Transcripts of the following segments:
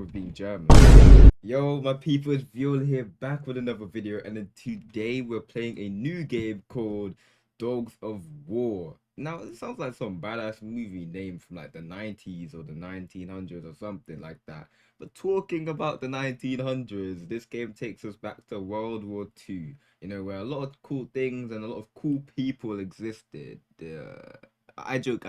of being German. Yo, my people, it's Viola here, back with another video, and then today we're playing a new game called Dogs of War. Now, it sounds like some badass movie name from like the 90s or the 1900s or something like that. But talking about the 1900s, this game takes us back to World War II, where a lot of cool things and a lot of cool people existed. I joke.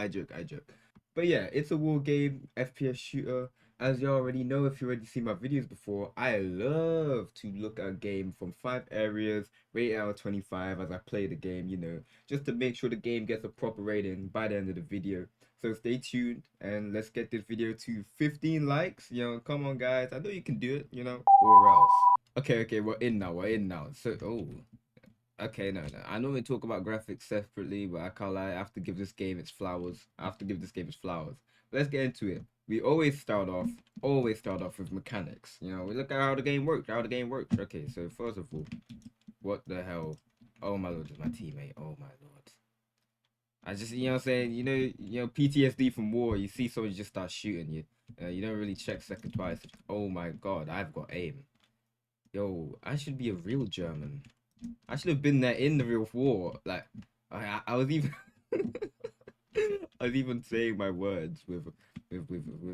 But yeah, it's a war game, FPS shooter. As you already know, if you already seen my videos before, I love to look at a game from 5 areas, rate it out of 25 as I play the game, just to make sure the game gets a proper rating by the end of the video. So stay tuned and let's get this video to 15 likes. Come on guys, I know you can do it, or else. Okay, we're in now. So, okay, no. I normally talk about graphics separately, but I can't lie. I have to give this game its flowers. Let's get into it. We always start off with mechanics. We look at how the game works. Okay, so first of all, what the hell? Oh my lord, it's my teammate. Oh my lord. I just, what I'm saying, PTSD from war. You see someone just start shooting you. You don't really check second twice. Oh my god, I've got aim. Yo, I should be a real German. I should have been there in the real war. Like, I was even, I was even saying my words with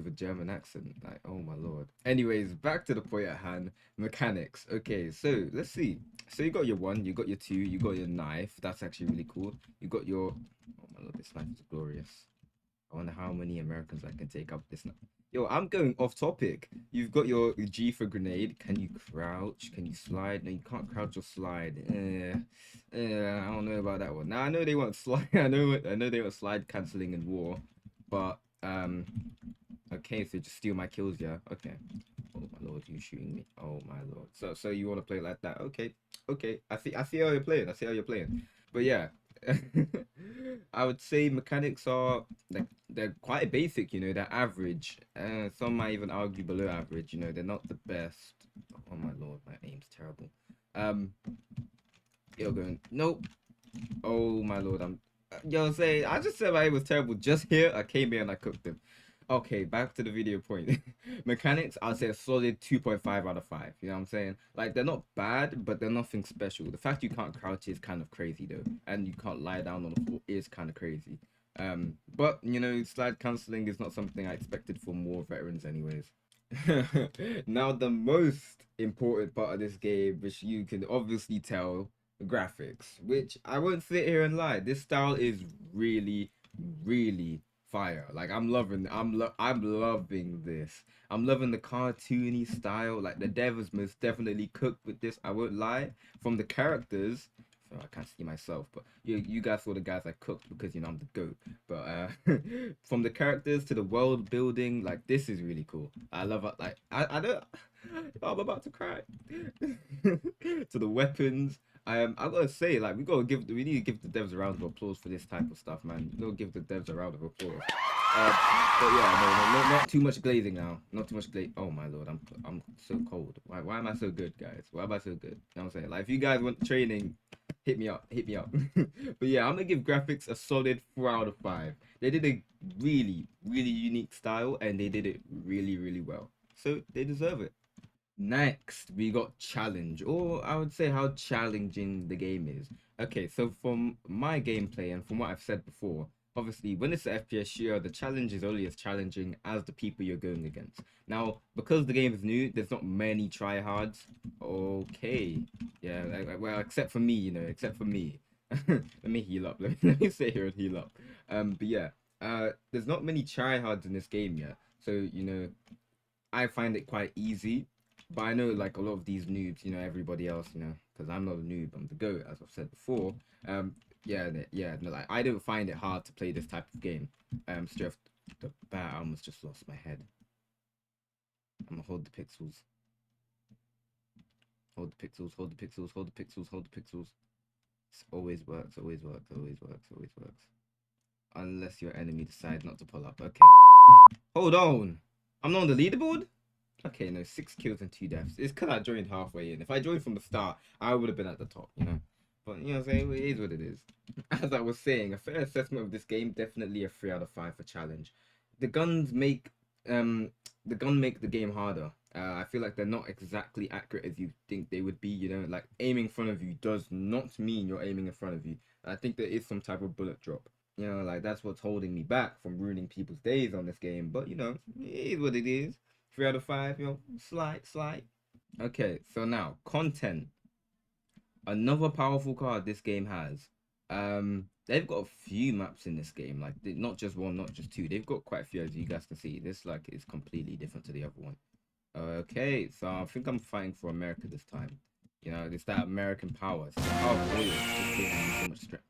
a German accent. Like, oh my lord. Anyways, back to the point at hand. Mechanics. Okay, so let's see. So you got your 1, you got your 2, you got your knife. That's actually really cool. You got your. Oh my lord, this knife is glorious. I wonder how many Americans I can take up this knife. Yo, I'm going off topic. You've got your G for grenade. Can you crouch? Can you slide? No, you can't crouch or slide. I don't know about that one. Now I know they want slide. I know they want slide canceling in war, but okay, so just steal my kills, yeah. Okay. Oh my lord, you shooting me? Oh my lord. So you want to play like that? Okay. I see how you're playing. But yeah. I would say mechanics are like they're quite basic, they're average. Some might even argue below average, they're not the best. Oh my lord, my aim's terrible. You're going nope. Oh my lord, I just said my aim was terrible just here. I came here and I cooked them. Okay, back to the video point. Mechanics, I'd say a solid 2.5 out of 5. You know what I'm saying? Like, they're not bad, but they're nothing special. The fact you can't crouch is kind of crazy, though. And you can't lie down on the floor is kind of crazy. But, slide cancelling is not something I expected from war veterans anyways. Now, the most important part of this game, which you can obviously tell, the graphics. Which, I won't sit here and lie. This style is really, really fire. Like I'm loving this. I'm loving the cartoony style. Like the dev is most definitely cooked with this. I won't lie. From the characters, so I can't see myself, but you guys saw the guys I cooked because I'm the goat. But from the characters to the world building, like this is really cool. I love it. Like I don't. I'm about to cry. To the weapons. I gotta say, like, we need to give the devs a round of applause for this type of stuff, man. We gotta give the devs a round of applause. But yeah, no, not too much glazing now. Not too much glaze. Oh my lord, I'm so cold. Why am I so good, guys? Why am I so good? You know what I'm saying? Like, if you guys want training, hit me up. But yeah, I'm gonna give graphics a solid 4 out of 5. They did a really, really unique style, and they did it really, really well. So they deserve it. Next, we got challenge, or I would say how challenging the game is. Okay, so from my gameplay and from what I've said before, obviously when it's an FPS shooter, the challenge is only as challenging as the people you're going against. Now, because the game is new, there's not many tryhards. Okay, yeah, well, except for me, except for me. Let me heal up. Let me sit here and heal up. But yeah, there's not many tryhards in this game yet, so I find it quite easy. But I know like a lot of these noobs, everybody else, because I'm not a noob, I'm the GOAT, as I've said before. No, like I don't find it hard to play this type of game. Straight off the bat, I almost just lost my head. I'm gonna hold the pixels. Hold the pixels, hold the pixels, hold the pixels, hold the pixels. It always works. Unless your enemy decides not to pull up. Okay. Hold on. I'm not on the leaderboard? Okay, no, 6 kills and 2 deaths. It's because I joined halfway in. If I joined from the start, I would have been at the top, But, what I'm saying? It is what it is. As I was saying, a fair assessment of this game, definitely a 3 out of 5 for challenge. The guns make um the gun make the game harder. I feel like they're not exactly accurate as you think they would be. You know, like aiming in front of you does not mean you're aiming in front of you. I think there is some type of bullet drop. You know, like that's what's holding me back from ruining people's days on this game. But you know, it is what it is. 3 out of 5. You know, slight. Okay, so now content. Another powerful card this game has. They've got a few maps in this game, like not just one, not just two. They've got quite a few, as you guys can see. This like is completely different to the other one. Okay, so I think I'm fighting for America this time. You know, it's that American power. It's like, oh, boy, it's just giving me so much strength.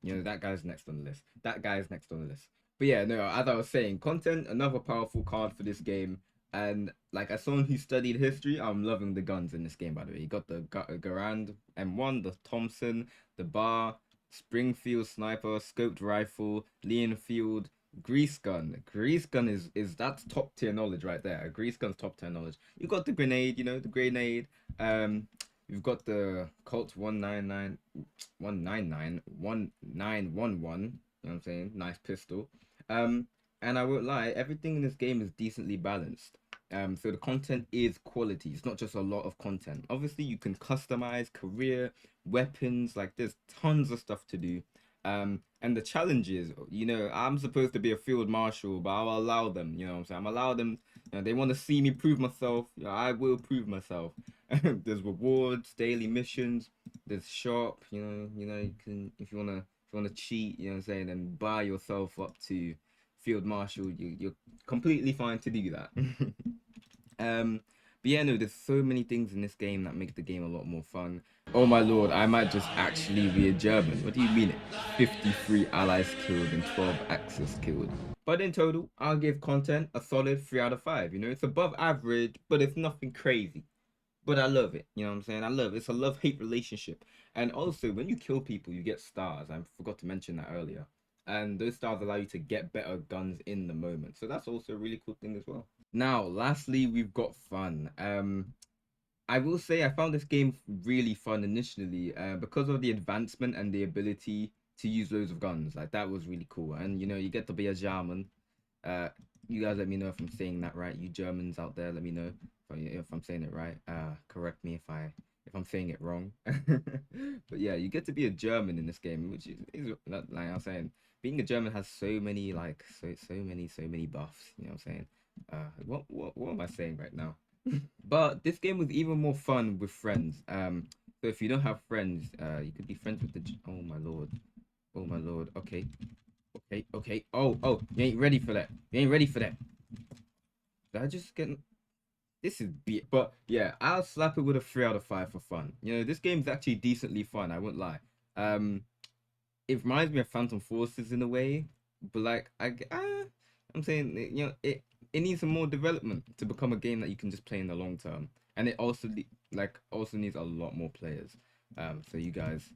You know, that guy's next on the list. That guy's next on the list. But yeah, no, as I was saying, content, another powerful card for this game. And like as someone who studied history, I'm loving the guns in this game, by the way. You got the Garand M1, the Thompson, the Bar, Springfield Sniper, Scoped Rifle, Leonfield, Grease Gun. Grease Gun is that's top tier knowledge right there. A Grease Gun's top tier knowledge. You got the grenade, you know, the grenade. You've got the Colt 199, 199, 1911. You know what I'm saying? Nice pistol. Um, and I won't lie, everything in this game is decently balanced. So the content is quality. It's not just a lot of content. Obviously, you can customize career, weapons. Like there's tons of stuff to do. And the challenges, you know, I'm supposed to be a field marshal, but I'll allow them. You know what I'm saying? I'm allow them. You know, they want to see me prove myself. You know, I will prove myself. There's rewards, daily missions. There's shop. You can if you wanna cheat. You know what I'm saying? And buy yourself up to field marshal. You're completely fine to do that. um, but yeah, no, there's so many things in this game that make the game a lot more fun. Oh my lord, I might just actually be a German. What do you mean? 53 allies killed and 12 Axis killed. But in total, I'll give content a solid 3 out of 5. You know, it's above average, but it's nothing crazy. But I love it. You know what I'm saying? I love it. It's a love-hate relationship. And also, when you kill people, you get stars. I forgot to mention that earlier. And those stars allow you to get better guns in the moment. So that's also a really cool thing as well. Now, lastly, we've got fun. I will say I found this game really fun initially, because of the advancement and the ability to use loads of guns. Like that was really cool. And you know, you get to be a German. Uh, you guys let me know if I'm saying that right. You Germans out there, let me know if I'm saying it right. Correct me if I'm saying it wrong. But yeah, you get to be a German in this game, which is like I'm saying, being a German has so many like so many buffs. You know what I'm saying? What am I saying right now? But this game was even more fun with friends. So if you don't have friends, you could be friends with oh my lord, oh my lord. Okay, okay. Oh, you ain't ready for that. You ain't ready for that. Did I just get? This is but yeah, I'll slap it with a 3 out of 5 for fun. You know, this game's actually decently fun. I won't lie. It reminds me of Phantom Forces in a way, but like I'm saying, you know, it needs some more development to become a game that you can just play in the long term, and it also also needs a lot more players. So you guys,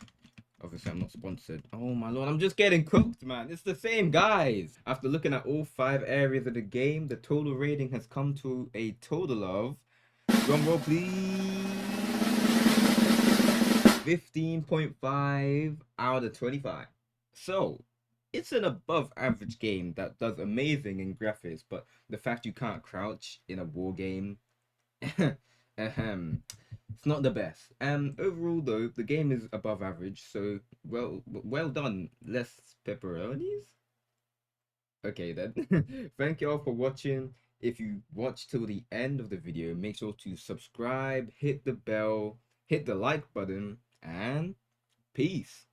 obviously I'm not sponsored. Oh my lord, I'm just getting cooked, man. It's the same guys. After looking at all 5 areas of the game, the total rating has come to a total of, drum roll please, 15.5 out of 25. So, it's an above average game that does amazing in graphics, but the fact you can't crouch in a war game, it's not the best. Overall though, the game is above average, so well done. Less pepperonis? Okay then. Thank you all for watching. If you watch till the end of the video, make sure to subscribe, hit the bell, hit the like button, and peace.